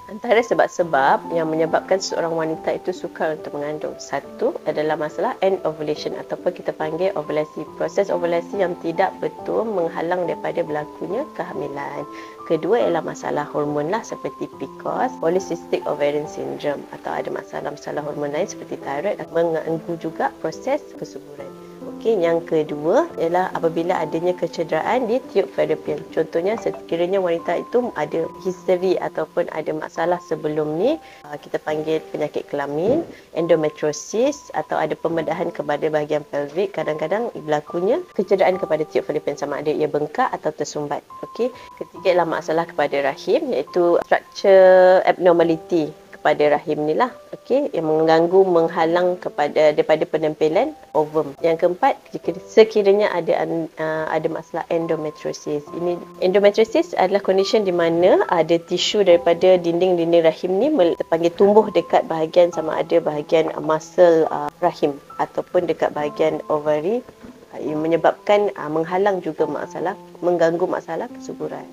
Antara sebab-sebab yang menyebabkan seorang wanita itu sukar untuk mengandung. Satu adalah masalah end ovulation ataupun kita panggil ovulasi. Proses ovulasi yang tidak betul menghalang daripada berlakunya kehamilan. Kedua ialah masalah hormon lah seperti PCOS, polycystic ovarian syndrome atau ada masalah-masalah hormon lain seperti thyroid mengganggu juga proses kesuburan. Okey, yang kedua ialah apabila adanya kecederaan di tiub fallopian. Contohnya sekiranya wanita itu ada history ataupun ada masalah sebelum ni, kita panggil penyakit kelamin, endometriosis atau ada pembedahan kepada bahagian pelvik, kadang-kadang berlakunya kecederaan kepada tiub fallopian sama ada ia bengkak atau tersumbat. Okey, ketiga ialah masalah kepada rahim iaitu structure abnormality kepada rahim ni lah, okey, yang mengganggu menghalang daripada penempelan ovum. Yang keempat, sekiranya ada masalah endometriosis. Ini endometriosis adalah condition di mana ada tisu daripada dinding-dinding rahim ni terpanggil tumbuh dekat bahagian sama ada bahagian muscle rahim ataupun dekat bahagian ovari, yang menyebabkan menghalang juga mengganggu masalah kesuburan.